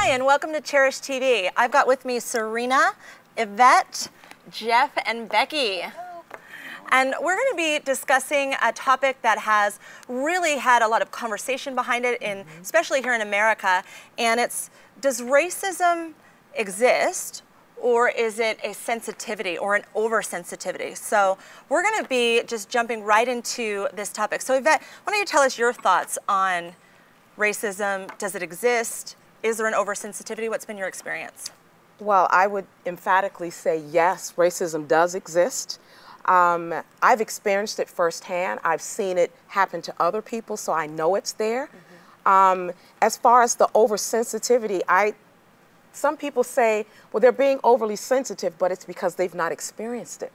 and welcome to Cherish TV. I've got with me Serena, Yvette, Jeff, and Becky. And we're going to be discussing a topic that has really had a lot of conversation behind it, especially here in America. And it's, does racism exist, or is it a sensitivity or an oversensitivity? So we're going to be just jumping right into this topic. So Yvette, why don't you tell us your thoughts on racism? Does it exist? Is there an oversensitivity? What's been your experience? Well, I would emphatically say yes, racism does exist. I've experienced it firsthand. I've seen it happen to other people, so I know it's there. As far as the oversensitivity, some people say, well, they're being overly sensitive, but it's because they've not experienced it.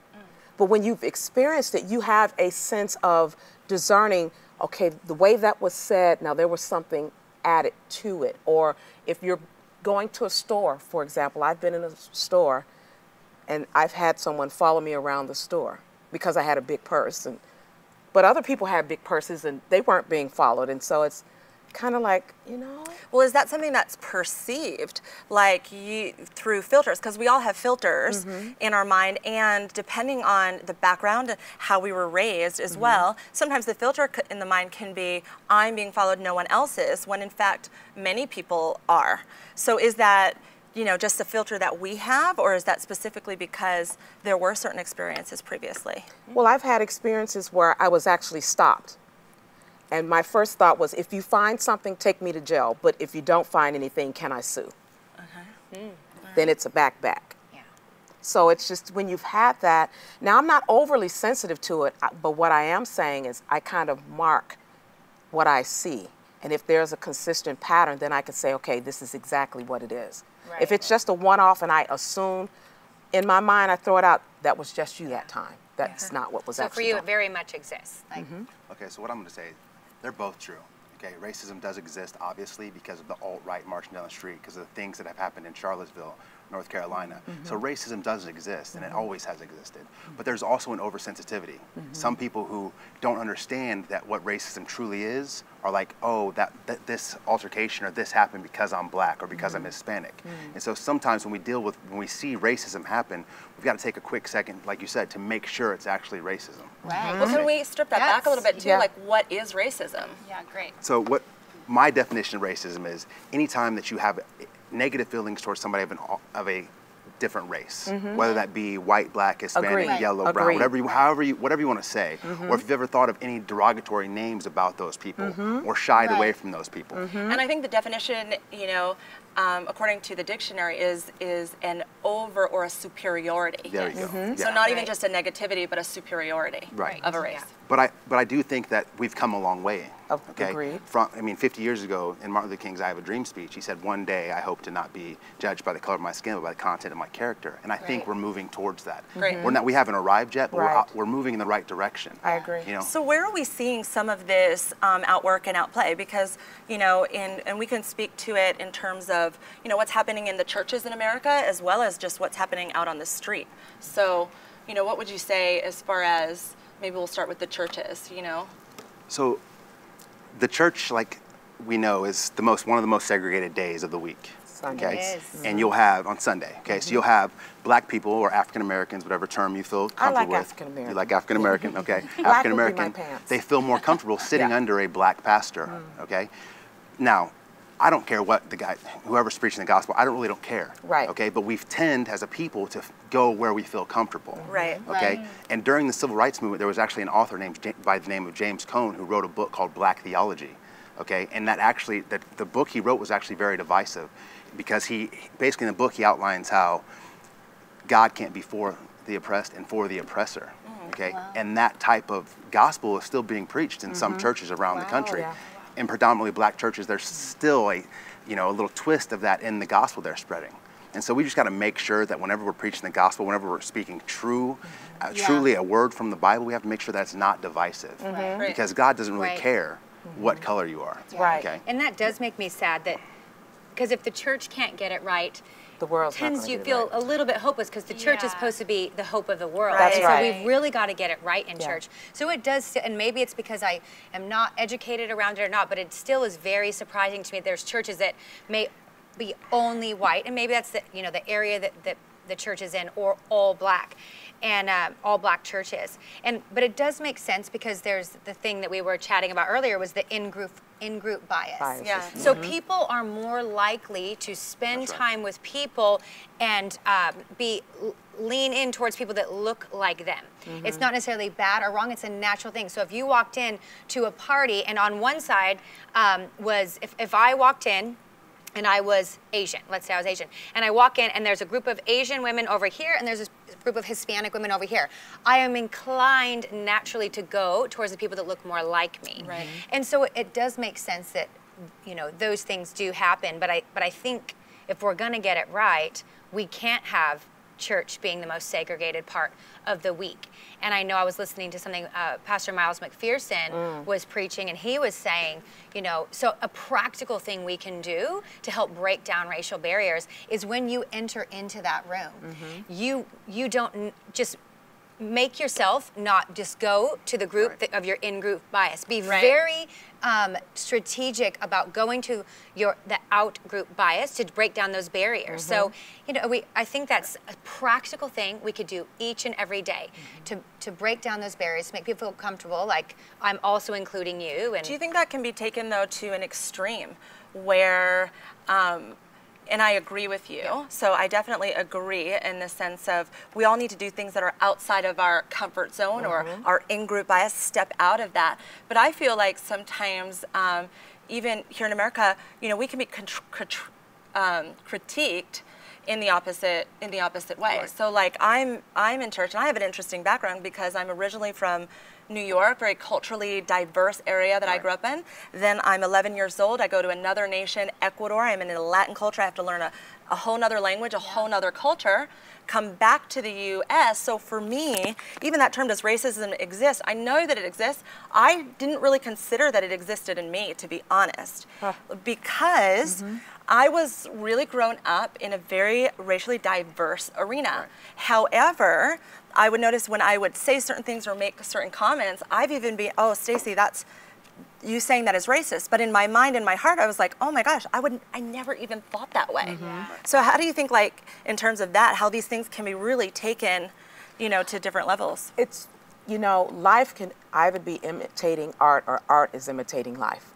But when you've experienced it, you have a sense of discerning, okay, the way that was said, now there was something added to it. Or if you're going to a store, for example, I've been in a store and I've had someone follow me around the store because I had a big purse. But other people had big purses and they weren't being followed. And so it's kind of like, you know. Well, is that something that's perceived, like through filters? Because we all have filters in our mind, and depending on the background, how we were raised as well, sometimes the filter in the mind can be, I'm being followed, no one else is, when in fact many people are. So is that, you know, just the filter that we have, or is that specifically because there were certain experiences previously? Well, I've had experiences where I was actually stopped. And my first thought was, if you find something, take me to jail. But if you don't find anything, can I sue? Then it's a back. Yeah. So it's just when you've had that. Now, I'm not overly sensitive to it, but what I am saying is I kind of mark what I see. And if there's a consistent pattern, then I can say, okay, this is exactly what it is. Right. If it's just a one-off and I assume, in my mind, I throw it out, that was just you that time. That's not what was actually So for you, it very much exists. Like, Okay, so what I'm going to say, they're both true. Okay, racism does exist, obviously, because of the alt-right marching down the street, because of the things that have happened in Charlottesville, North Carolina. So racism does exist, and it always has existed. But there's also an oversensitivity. Some people who don't understand that what racism truly is are like, oh, that this altercation or this happened because I'm black or because I'm Hispanic. And so sometimes when we see racism happen, we've got to take a quick second, like you said, to make sure it's actually racism. right. Well, can we strip that back a little bit too? Yeah. Like, what is racism? Yeah, great. So what my definition of racism is, anytime that you have negative feelings towards somebody of a different race, whether that be white, black, Hispanic, yellow, brown, whatever you want to say, or if you've ever thought of any derogatory names about those people, or shied away from those people. And I think the definition, you know, according to the dictionary, is an over or a superiority. There you go. So not even just a negativity, but a superiority of a race. Yeah. But I do think that we've come a long way. Okay. Agreed. I mean, 50 years ago, in Martin Luther King's "I Have a Dream" speech, he said, "One day I hope to not be judged by the color of my skin, but by the content of my character." And I think we're moving towards that. We haven't arrived yet, but we're moving in the right direction. I agree. You know? So where are we seeing some of this outwork and outplay? Because, you know, and we can speak to it in terms of, you know, what's happening in the churches in America, as well as just what's happening out on the street. So, you know, what would you say as far as, maybe we'll start with the churches, you know? So the church, like we know, is one of the most segregated days of the week. Sunday. Okay, It is. and you'll have on Sunday. Okay, so you'll have black people or African Americans, whatever term you feel comfortable with. African American. You like African American, okay? Black African would be my American. pants. They feel more comfortable sitting under a black pastor. Okay, now I don't care what whoever's preaching the gospel. I really don't care. Right. Okay, but we tend as a people to go where we feel comfortable. Right. Okay, and during the Civil Rights Movement, there was actually an author by the name of James Cone who wrote a book called Black Theology. Okay, and the book he wrote was actually very divisive, because he basically, in the book, he outlines how God can't be for the oppressed and for the oppressor. Okay, and that type of gospel is still being preached in some churches around the country. In predominantly black churches, there's still a little twist of that in the gospel they're spreading. And so we just got to make sure that whenever we're preaching the gospel, whenever we're speaking truly a word from the Bible, we have to make sure that's not divisive, because God doesn't really care what color you are. Okay? And that does make me sad, that because if the church can't get it right, The world's not tends gonna you get it feel right. a little bit hopeless, because the church is supposed to be the hope of the world. That's and right. So we've really got to get it right in church. So it does, and maybe it's because I am not educated around it or not, but it still is very surprising to me. There's churches that may be only white, and maybe that's the, you know, the area that the church is in, or all black, and all black churches. But it does make sense, because there's the thing that we were chatting about earlier, was the in-group bias. Yeah. So people are more likely to spend time with people and lean in towards people that look like them. It's not necessarily bad or wrong, it's a natural thing. So if you walked in to a party, and on one side was, if I walked in and I was Asian, let's say I was Asian, and I walk in and there's a group of Asian women over here and there's a group of Hispanic women over here, I am inclined naturally to go towards the people that look more like me. Right. And so it does make sense that, you know, those things do happen, but I think if we're gonna get it right, we can't have church being the most segregated part of the week. And I know I was listening to something Pastor Miles McPherson was preaching, and he was saying, you know, so a practical thing we can do to help break down racial barriers is when you enter into that room, you don't just make yourself not just go to the group of your in-group bias. Be very strategic about going to the out-group bias to break down those barriers. So, you know, I think that's a practical thing we could do each and every day to break down those barriers, to make people feel comfortable, like I'm also including you. And do you think that can be taken, though, to an extreme where and I agree with you. Yeah. So I definitely agree in the sense of we all need to do things that are outside of our comfort zone or our in-group bias, step out of that. But I feel like sometimes, even here in America, you know, we can be critiqued in the opposite way. Right. So like I'm in church, and I have an interesting background because I'm originally from New York, very culturally diverse area that I grew up in. Then I'm 11 years old. I go to another nation, Ecuador. I'm in a Latin culture. I have to learn a whole nother language, a whole nother culture. Come back to the U.S. So for me, even that term, does racism exist? I know that it exists. I didn't really consider that it existed in me, to be honest, because I was really grown up in a very racially diverse arena. However, I would notice when I would say certain things or make certain comments, I've even been, oh, Stacy, that's you saying that is racist. But in my mind, in my heart, I was like, oh my gosh, I never even thought that way. So how do you think, like, in terms of that, how these things can be really taken, you know, to different levels? It's, you know, life can either be imitating art or art is imitating life.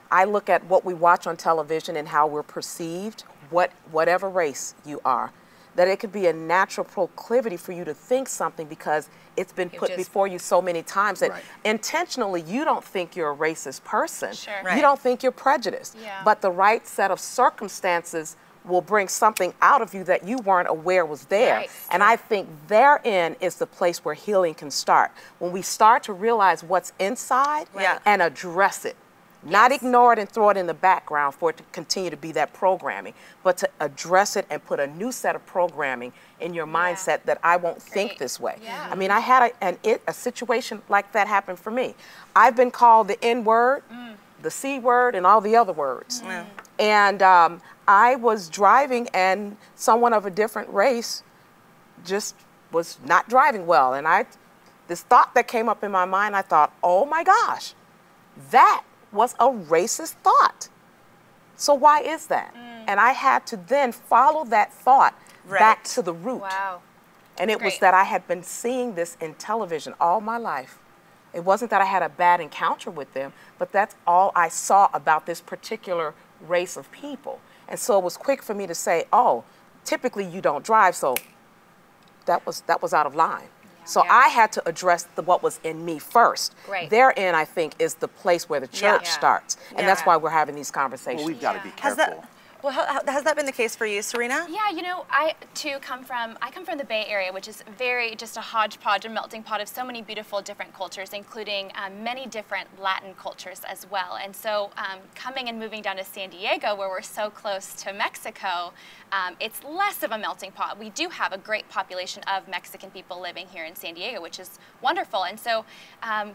I look at what we watch on television and how we're perceived, whatever race you are, that it could be a natural proclivity for you to think something because it's been put before you so many times that intentionally you don't think you're a racist person. You don't think you're prejudiced. But the right set of circumstances will bring something out of you that you weren't aware was there. And I think therein is the place where healing can start. When we start to realize what's inside and address it. Not ignore it and throw it in the background for it to continue to be that programming, but to address it and put a new set of programming in your mindset that I won't think this way. I mean, I had a situation like that happen for me. I've been called the N-word, the C-word, and all the other words. And I was driving, and someone of a different race just was not driving well. And this thought that came up in my mind, I thought, oh my gosh, that was a racist thought. So why is that? And I had to then follow that thought back to the root. And it was that I had been seeing this in television all my life. It wasn't that I had a bad encounter with them, but that's all I saw about this particular race of people. And so it was quick for me to say, oh, typically you don't drive, so that was out of line. So I had to address what was in me first. Therein, I think, is the place where the church starts. And that's why we're having these conversations. Well, we've got to be careful. Well, has that been the case for you, Serena? Yeah, you know, I come from the Bay Area, which is just a hodgepodge, a melting pot of so many beautiful different cultures, including many different Latin cultures as well. And so coming and moving down to San Diego, where we're so close to Mexico, it's less of a melting pot. We do have a great population of Mexican people living here in San Diego, which is wonderful. And so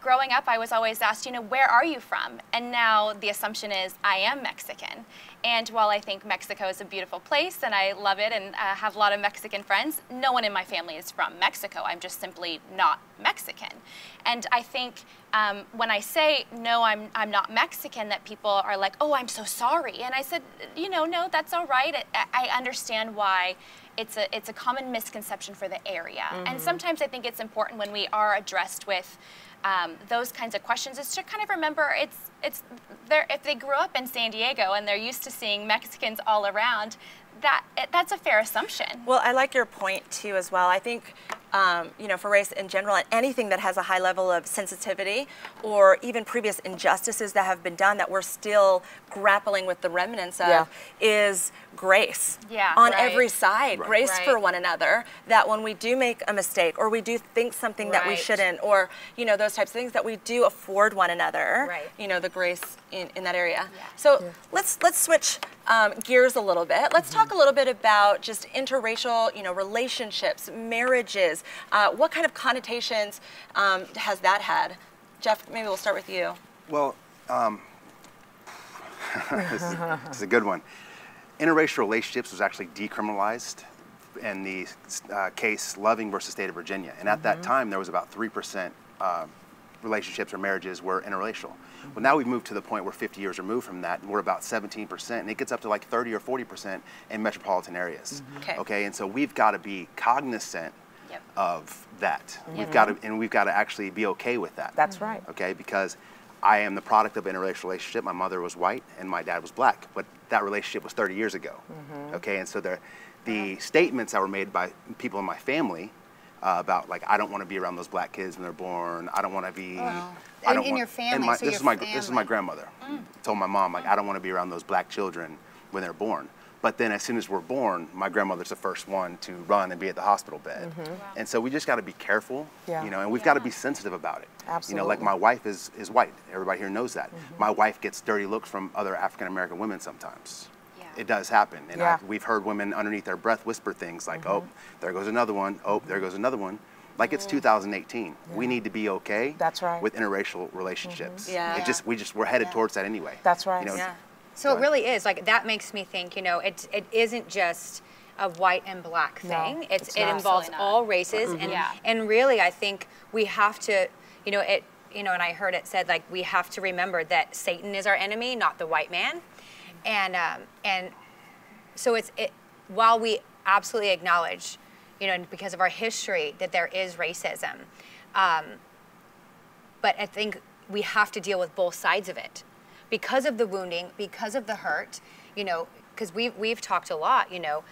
growing up, I was always asked, you know, where are you from? And now the assumption is I am Mexican. And while I think think Mexico is a beautiful place and I love it and have a lot of Mexican friends. No one in my family is from Mexico. I'm just simply not Mexican. And I think when I say, no, I'm not Mexican, that people are like, oh, I'm so sorry. And I said, you know, no, that's all right. I understand why it's a common misconception for the area. And sometimes I think it's important when we are addressed with those kinds of questions is to kind of remember if they grew up in San Diego and they're used to seeing Mexicans all around, that's a fair assumption. Well, I like your point too as well. I think, you know, for race in general, and anything that has a high level of sensitivity or even previous injustices that have been done that we're still grappling with the remnants of is grace on every side, grace for one another, that when we do make a mistake or we do think something that we shouldn't, or, you know, those types of things, that we do afford one another, you know, the grace in that area. So let's switch gears a little bit. Let's talk a little bit about just interracial, you know, relationships, marriages. What kind of connotations has that had? Jeff, maybe we'll start with you. Well, this is a good one. Interracial relationships was actually decriminalized in the case Loving versus State of Virginia. And at that time, there was about 3% relationships or marriages were interracial. Well, now we've moved to the point where 50 years removed from that, and we're about 17%, and it gets up to like 30 or 40% in metropolitan areas. Okay, and so we've got to be cognizant of that. We've got to actually be okay with that. That's right. Okay, because I am the product of an interracial relationship. My mother was white and my dad was black, but that relationship was 30 years ago. Okay, and so the statements that were made by people in my family about, like, I don't want to be around those black kids when they're born. I don't want to be. In your family. This is my grandmother. Told my mom, like, I don't want to be around those black children when they're born. But then as soon as we're born, my grandmother's the first one to run and be at the hospital bed. And so we just got to be careful, you know, and we've got to be sensitive about it. Absolutely. You know, like my wife is white. Everybody here knows that. My wife gets dirty looks from other African American women sometimes. It does happen. And we've heard women underneath their breath whisper things like, oh, there goes another one. Oh, there goes another one. Like, it's 2018. We need to be okay with interracial relationships. We're headed towards that anyway. That's right. You know, So it really is, like, that makes me think, you know, it isn't just a white and black thing. It involves all races, and really, I think we have to, you know, and I heard it said, like, we have to remember that Satan is our enemy, not the white man, and so while we absolutely acknowledge, you know, because of our history, that there is racism, but I think we have to deal with both sides of it. Because of the wounding, because of the hurt, you know, because we've talked a lot, you know,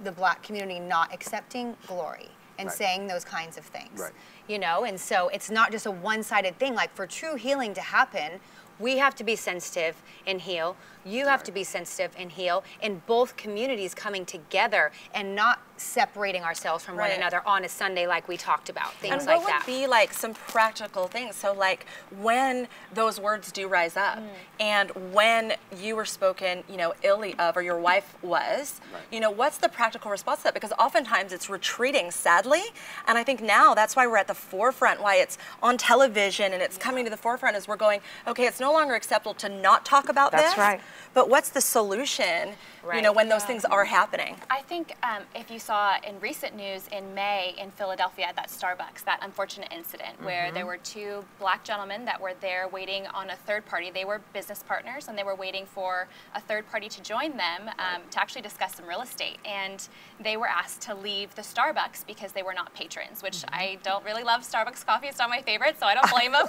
the black community not accepting glory and saying those kinds of things, you know, and so it's not just a one-sided thing. Like, for true healing to happen, we have to be sensitive and heal. You have to be sensitive and heal, in both communities coming together and not separating ourselves from one another on a Sunday like we talked about, things like that. And what would be, like, some practical things? So, like, when those words do rise up and when you were spoken, you know, illy of, or your wife was, you know, what's the practical response to that? Because oftentimes it's retreating, sadly, and I think now that's why we're at the forefront, why it's on television and it's coming to the forefront, is we're going, okay, it's no longer acceptable to not talk about this. That's right. But what's the solution, you know, when those things are happening? I think if you saw in recent news in May in Philadelphia at that Starbucks, that unfortunate incident where there were two black gentlemen that were there waiting on a third party. They were business partners and they were waiting for a third party to join them to actually discuss some real estate. And they were asked to leave the Starbucks because they were not patrons, which I don't really love Starbucks coffee. It's not my favorite, so I don't blame them.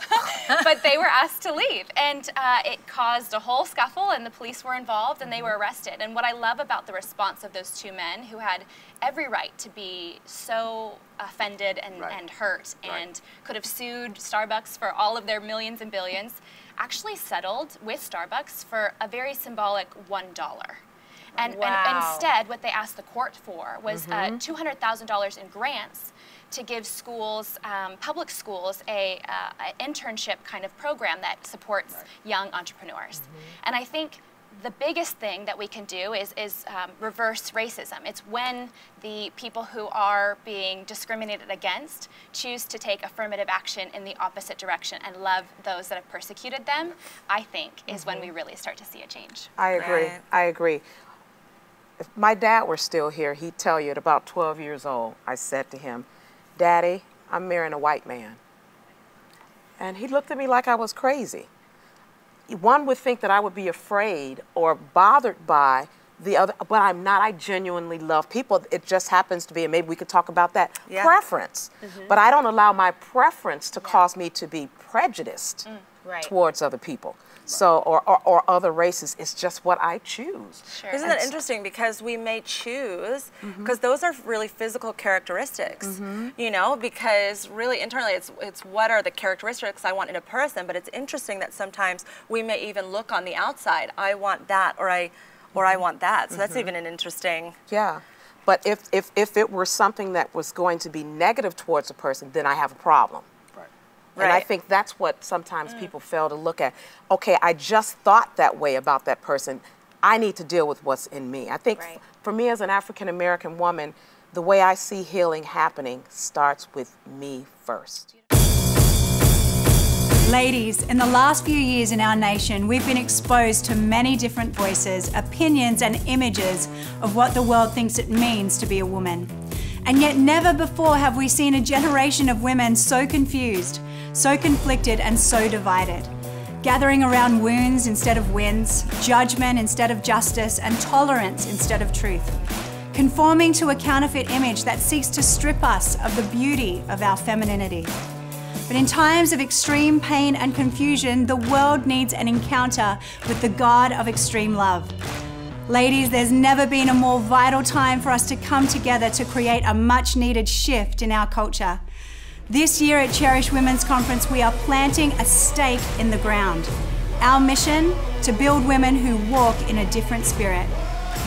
But they were asked to leave. And it caused a whole scuffle, and the police were involved and they were arrested. And what I love about the response of those two men, who had every right to be so offended and hurt and could have sued Starbucks for all of their millions and billions, actually settled with Starbucks for a very symbolic $1. And instead, what they asked the court for was $200,000 in grants to give schools, public schools, a internship kind of program that supports young entrepreneurs. And I think the biggest thing that we can do is reverse racism. It's when the people who are being discriminated against choose to take affirmative action in the opposite direction and love those that have persecuted them, I think, is when we really start to see a change. I agree. Right. I agree. If my dad were still here, he'd tell you at about 12 years old, I said to him, "Daddy, I'm marrying a white man." And he looked at me like I was crazy. One would think that I would be afraid or bothered by the other, but I'm not. I genuinely love people. It just happens to be, and maybe we could talk about that, preference. But I don't allow my preference to cause me to be prejudiced towards other people. So, or other races. It's just what I choose. Sure. Isn't that interesting? Because we may choose, because those are really physical characteristics, you know, because really internally it's what are the characteristics I want in a person, but it's interesting that sometimes we may even look on the outside, I want that, or I want that. So that's even an interesting. Yeah. But if it were something that was going to be negative towards a person, then I have a problem. And I think that's what sometimes people fail to look at. Okay, I just thought that way about that person. I need to deal with what's in me. I think for me as an African American woman, the way I see healing happening starts with me first. Ladies, in the last few years in our nation, we've been exposed to many different voices, opinions, and images of what the world thinks it means to be a woman. And yet never before have we seen a generation of women so confused, so conflicted, and so divided. Gathering around wounds instead of wins, judgment instead of justice, and tolerance instead of truth. Conforming to a counterfeit image that seeks to strip us of the beauty of our femininity. But in times of extreme pain and confusion, the world needs an encounter with the God of extreme love. Ladies, there's never been a more vital time for us to come together to create a much-needed shift in our culture. This year at Cherish Women's Conference, we are planting a stake in the ground. Our mission, to build women who walk in a different spirit.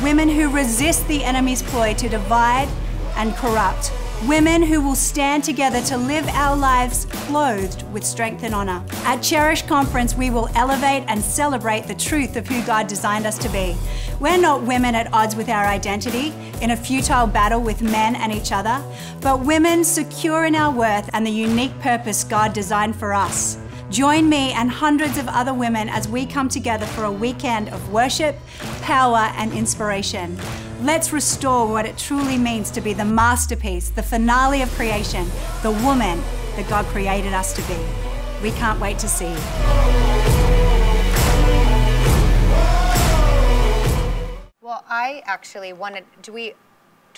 Women who resist the enemy's ploy to divide and corrupt. Women who will stand together to live our lives clothed with strength and honor. At Cherish Conference, we will elevate and celebrate the truth of who God designed us to be. We're not women at odds with our identity, in a futile battle with men and each other, but women secure in our worth and the unique purpose God designed for us. Join me and hundreds of other women as we come together for a weekend of worship, power, and inspiration. Let's restore what it truly means to be the masterpiece, the finale of creation, the woman that God created us to be. We can't wait to see. Well, I actually wanted, do we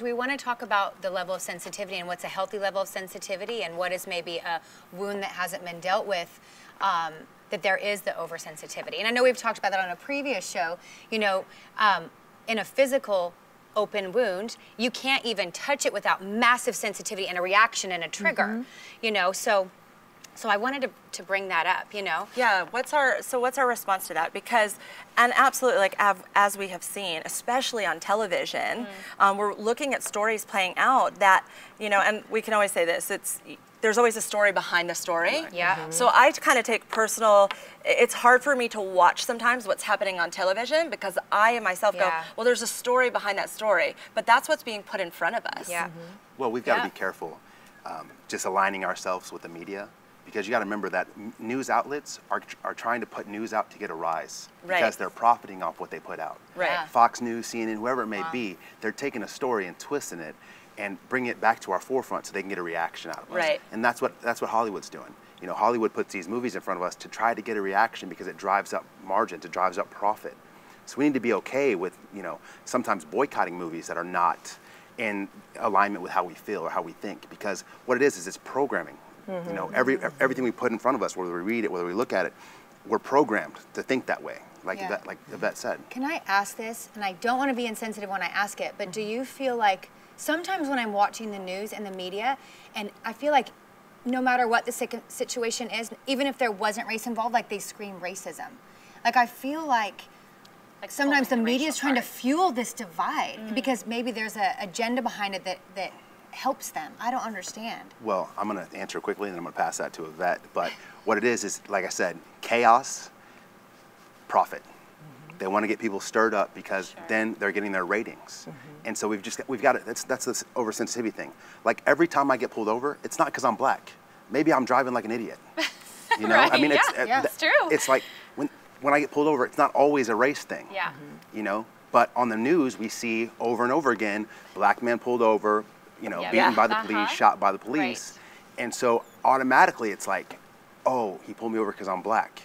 want to talk about the level of sensitivity and what's a healthy level of sensitivity and what is maybe a wound that hasn't been dealt with, that there is the oversensitivity? And I know we've talked about that on a previous show. You know, in a physical open wound, you can't even touch it without massive sensitivity and a reaction and a trigger, you know, so I wanted to bring that up, you know. Yeah, what's our response to that? Because, and absolutely, like as we have seen, especially on television, we're looking at stories playing out that, you know, and we can always say this, there's always a story behind the story. Yeah. So I kind of take personal, it's hard for me to watch sometimes what's happening on television because I myself go, well, there's a story behind that story, but that's what's being put in front of us. Yeah. Well, we've got to be careful just aligning ourselves with the media, because you got to remember that news outlets are trying to put news out to get a rise because they're profiting off what they put out. Right. Fox News, CNN, whoever it may be, they're taking a story and twisting it and bring it back to our forefront so they can get a reaction out of us. Right. And that's what Hollywood's doing. You know, Hollywood puts these movies in front of us to try to get a reaction because it drives up margins, it drives up profit. So we need to be okay with, you know, sometimes boycotting movies that are not in alignment with how we feel or how we think, because what it is it's programming. You know, everything we put in front of us, whether we read it, whether we look at it, we're programmed to think that way, like Yvette said. Can I ask this? And I don't want to be insensitive when I ask it, but do you feel like sometimes when I'm watching the news and the media, and I feel like no matter what the situation is, even if there wasn't race involved, like they scream racism. Like I feel like sometimes the media is trying to fuel this divide because maybe there's an agenda behind it that helps them. I don't understand. Well, I'm going to answer quickly and then I'm going to pass that to Yvette. But what it is, like I said, chaos, profit. They want to get people stirred up because then they're getting their ratings. And so we've got it. That's this oversensitivity thing. Like every time I get pulled over, it's not because I'm black. Maybe I'm driving like an idiot. You know, Right, I mean, it's true. It's like when I get pulled over, it's not always a race thing. Yeah. You know, but on the news we see over and over again, black man pulled over, you know, beaten by the police, shot by the police, and so automatically it's like, oh, he pulled me over because I'm black.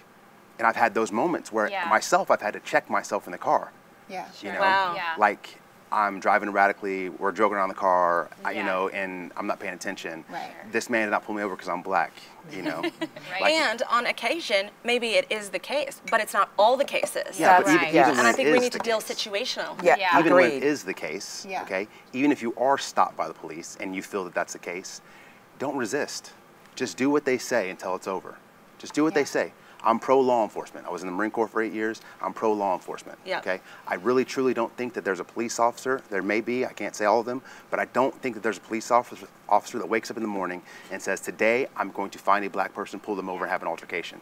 And I've had those moments where myself, I've had to check myself in the car. Yeah. You know, Wow. like I'm driving erratically, we're joking around the car, you know, and I'm not paying attention. Right. This man did not pull me over because I'm black, you know. Right. And on occasion, maybe it is the case, but it's not all the cases. Yeah, but That's even, right. even when And I it think we is need the to deal case. situational. Yeah, Yeah. Even when agreed. it is the case, Yeah. okay, even if you are stopped by the police and you feel that that's the case, don't resist. Just do what they say until it's over. Just do what they say. I'm pro law enforcement. I was in the Marine Corps for 8 years. I'm pro law enforcement. Yeah. Okay. I really truly don't think that there's a police officer. There may be. I can't say all of them, but I don't think that there's a police officer that wakes up in the morning and says, "Today I'm going to find a black person, pull them over, and have an altercation."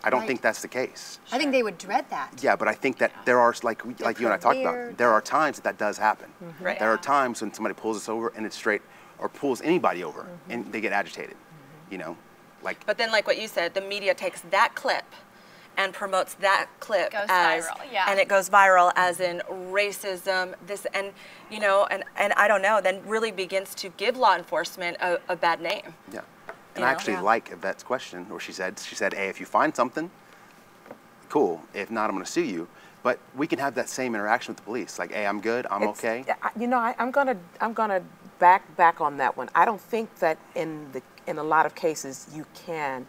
I don't think that's the case. I think they would dread that. Yeah, but I think that there are, like you and I talked career, about, there are times that does happen. Right. There are times when somebody pulls us over and it's straight, or pulls anybody over and they get agitated, you know, like. But then, like what you said, the media takes that clip and promotes that clip Goes as, viral, yeah. and it goes viral as in racism, this, and you know, and I don't know, then really begins to give law enforcement a bad name. Yeah. And You I know? actually Yeah. like Yvette's question, where she said, hey, if you find something, cool. If not, I'm going to sue you. But we can have that same interaction with the police. Like, hey, I'm good. I'm okay. You know, I'm gonna back on that one. I don't think that in a lot of cases you can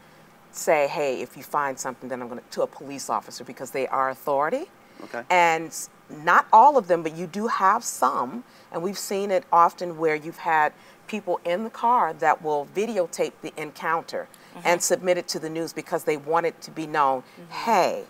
say, hey, if you find something, then I'm going to a police officer, because they are authority. Okay. And not all of them, but you do have some, and we've seen it often where you've had people in the car that will videotape the encounter and submit it to the news because they want it to be known, hey,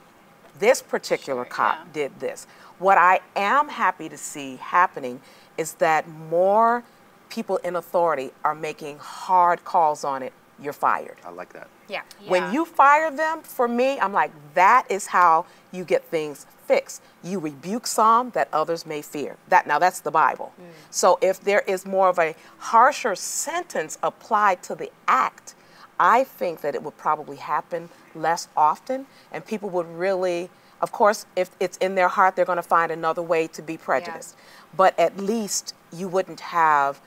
this particular cop did this. What I am happy to see happening is that more people in authority are making hard calls on it. You're fired. I like that. Yeah. When you fire them, for me, I'm like, that is how you get things fixed. You rebuke some that others may fear. Now that's the Bible. So if there is more of a harsher sentence applied to the act, I think that it would probably happen less often, and people would really, of course, if it's in their heart, they're going to find another way to be prejudiced. But at least you wouldn't have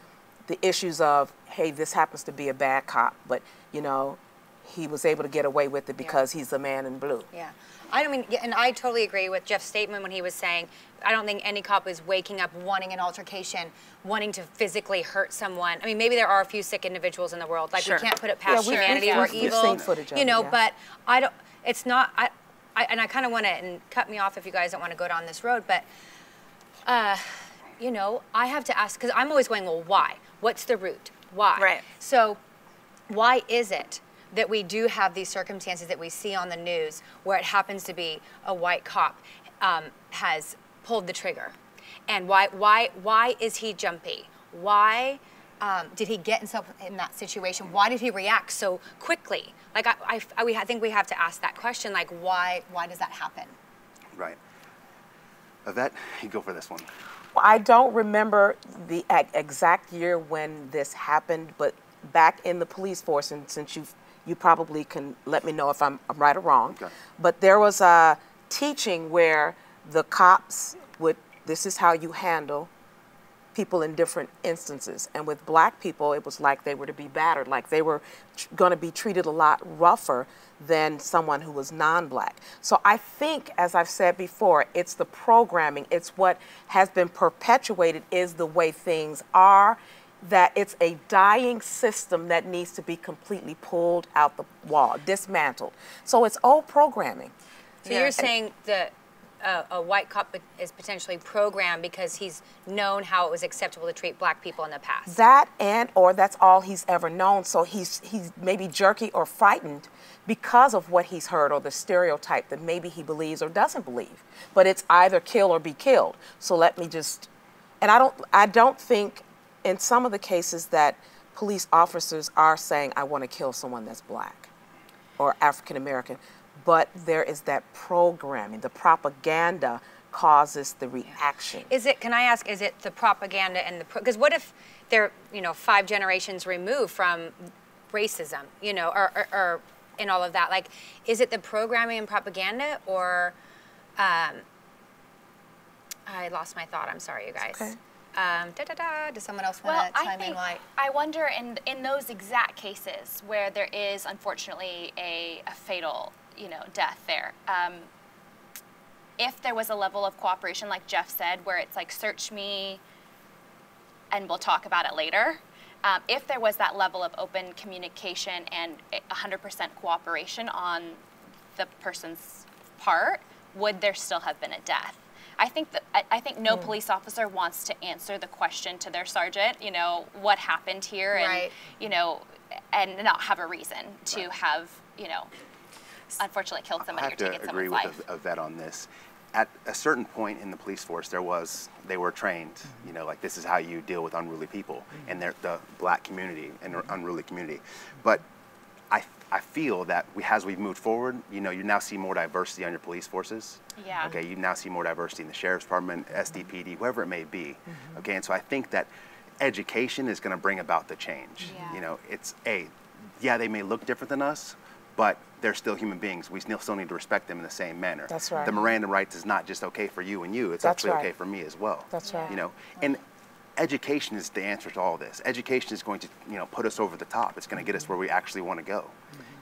the issues of, hey, this happens to be a bad cop, but you know, he was able to get away with it because he's the man in blue. Yeah. I don't mean, and I totally agree with Jeff's statement when he was saying, I don't think any cop is waking up wanting an altercation, wanting to physically hurt someone. I mean, maybe there are a few sick individuals in the world. Like, we can't put it past humanity or we've evil. seen footage of you know, it, but I don't, it's not, and I kind of want to, and cut me off if you guys don't want to go down this road, but, you know, I have to ask, because I'm always going, well, why? What's the root? Why? Right. So why is it that we do have these circumstances that we see on the news where it happens to be a white cop has pulled the trigger? And why is he jumpy? Why did he get himself in that situation? Why did he react so quickly? Like, I think we have to ask that question, like, why does that happen? Right. Yvette, you go for this one. I don't remember the exact year when this happened, but back in the police force, and since you probably can let me know if I'm right or wrong, but there was a teaching where the cops would, this is how you handle people in different instances. And with black people, it was like they were to be battered, like they were going to be treated a lot rougher than someone who was non-black. So I think, as I've said before, it's the programming, it's what has been perpetuated is the way things are, that it's a dying system that needs to be completely pulled out the wall, dismantled. So it's old programming. So you're saying that a white cop is potentially programmed because he's known how it was acceptable to treat black people in the past? That or that's all he's ever known. So he's maybe jerky or frightened because of what he's heard or the stereotype that maybe he believes or doesn't believe. But it's either kill or be killed. So let me just, and I don't think in some of the cases that police officers are saying, I want to kill someone that's black or African American. but there is that programming. The propaganda causes the reaction. Is it, can I ask, is it the propaganda and the, because what if they're, 5 generations removed from racism, or in all of that? Like, is it the programming and propaganda, or, I lost my thought, I'm sorry, you guys. Okay. Does someone else want to chime in? I wonder in those exact cases where there is unfortunately a fatal, death there. If there was a level of cooperation, like Jeff said, where it's like, search me and we'll talk about it later. If there was that level of open communication and 100% cooperation on the person's part, would there still have been a death? I think no police officer wants to answer the question to their sergeant, what happened here, and and not have a reason to have, unfortunately killed somebody or taken someone's life. I have to agree with a vet on this. At a certain point in the police force, they were trained, like, this is how you deal with unruly people and the black community and unruly community. But I feel that as we've moved forward, you now see more diversity on your police forces. Yeah. Okay, you now see more diversity in the sheriff's department, SDPD, whoever it may be. Okay, and so I think that education is going to bring about the change. Yeah. It's they may look different than us, but they're still human beings. We still need to respect them in the same manner. That's right. The Miranda rights is not just okay for you and you, it's actually okay for me as well. That's right. And education is the answer to all this. Education is going to, put us over the top. It's going to get us where we actually want to go,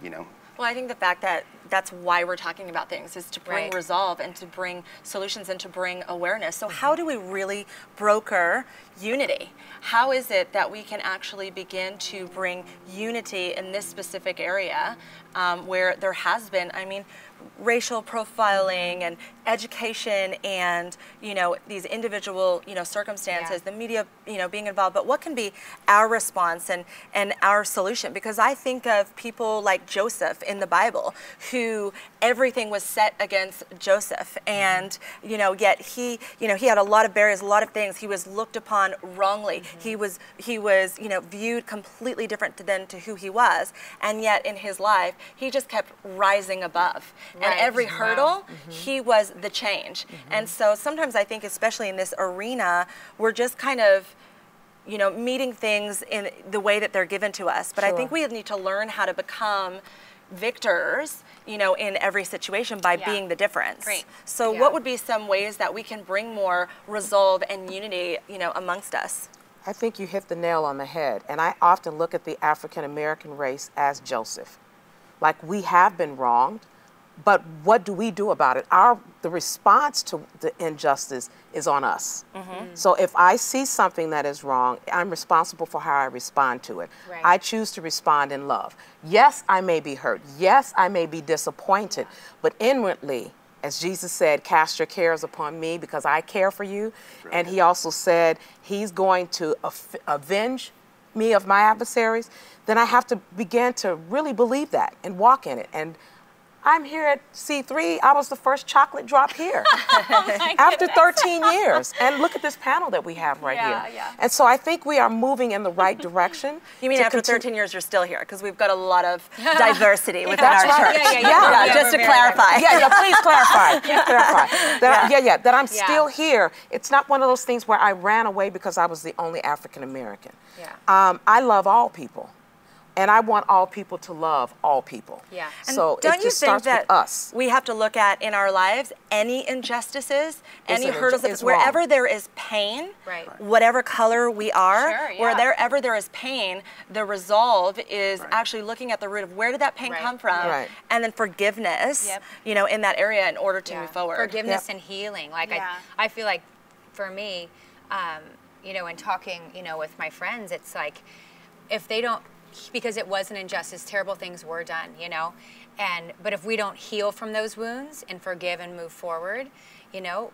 Well, I think the fact that that's why we're talking about things is to bring resolve and to bring solutions and to bring awareness. So how do we really broker unity? How is it that we can actually begin to bring unity in this specific area where there has been, racial profiling and education and, these individual, circumstances, the media, being involved, but what can be our response and our solution? Because I think of people like Joseph in the Bible, who everything was set against Joseph, and, yet he had a lot of barriers, a lot of things. He was looked upon wrongly. He was, viewed completely different than to who he was, and yet in his life, he just kept rising above. And every hurdle, he was the change. And so sometimes I think, especially in this arena, we're just kind of, meeting things in the way that they're given to us. But I think we need to learn how to become victors, in every situation by being the difference. Great. So what would be some ways that we can bring more resolve and unity, amongst us? I think you hit the nail on the head. And I often look at the African American race as Joseph. Like, we have been wronged, but what do we do about it? The response to the injustice is on us. So if I see something that is wrong, I'm responsible for how I respond to it. I choose to respond in love. Yes, I may be hurt. Yes, I may be disappointed, but inwardly, as Jesus said, cast your cares upon me because I care for you. And he also said he's going to avenge me of my adversaries. Then I have to begin to really believe that and walk in it. And I'm here at C3. I was the first chocolate drop here after 13 years. And look at this panel that we have right here. And so I think we are moving in the right direction. You mean after 13 years you're still here? Because we've got a lot of diversity within our church. Just to clarify. Please clarify. Please clarify. That I'm still here. It's not one of those things where I ran away because I was the only African American. I love all people. And I want all people to love all people. So don't it just starts with us. We have to look at in our lives any injustices, any hurdles, is wherever wrong. there is pain, whatever color we are, wherever there is pain, the resolve is actually looking at the root of where did that pain come from, and then forgiveness, in that area in order to move forward. Forgiveness and healing. Like I feel like for me, in talking, with my friends, it's like if they don't, because it was an injustice, terrible things were done, but if we don't heal from those wounds and forgive and move forward, we're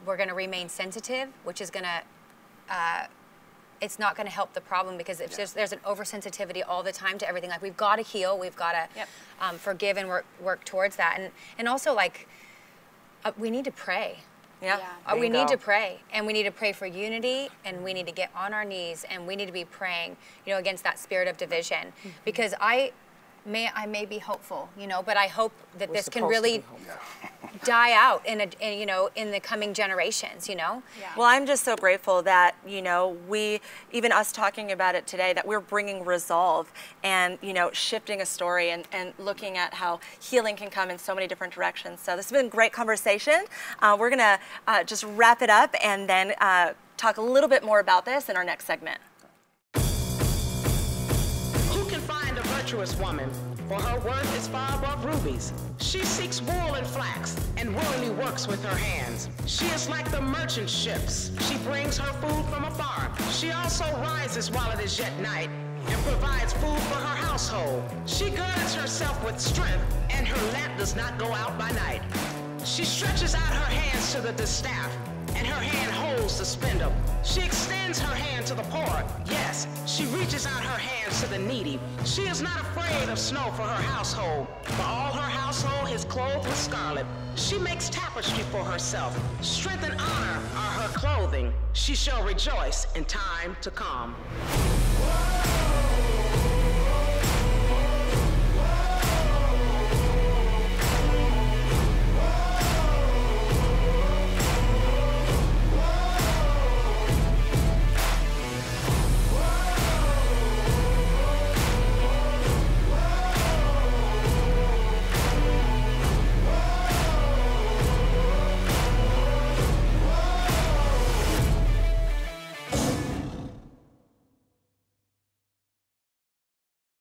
going to remain sensitive, which is going to, it's not going to help the problem, because if there's an oversensitivity all the time to everything. Like, we've got to heal, we've got to forgive and work towards that, and also, like, we need to pray. We need to pray, and we need to pray for unity, and we need to get on our knees, and we need to be praying, against that spirit of division. Because I may be hopeful, you know, but I hope that this can supposed to really be hopeful. die out you know, in the coming generations, you know? Yeah. Well, I'm just so grateful that, you know, even us talking about it today, that we're bringing resolve and, you know, shifting a story and looking at how healing can come in so many different directions. So this has been a great conversation. We're going to just wrap it up and then talk a little bit more about this in our next segment. Virtuous woman, for her worth is far above rubies. She seeks wool and flax, and willingly works with her hands. She is like the merchant ships. She brings her food from afar. She also rises while it is yet night, and provides food for her household. She girds herself with strength, and her lamp does not go out by night. She stretches out her hands to the distaff, and her hand holds the spindle. She extends her hand to the poor. Yes, she reaches out her hands to the needy. She is not afraid of snow for her household, for all her household is clothed with scarlet. She makes tapestry for herself. Strength and honor are her clothing. She shall rejoice in time to come. Whoa!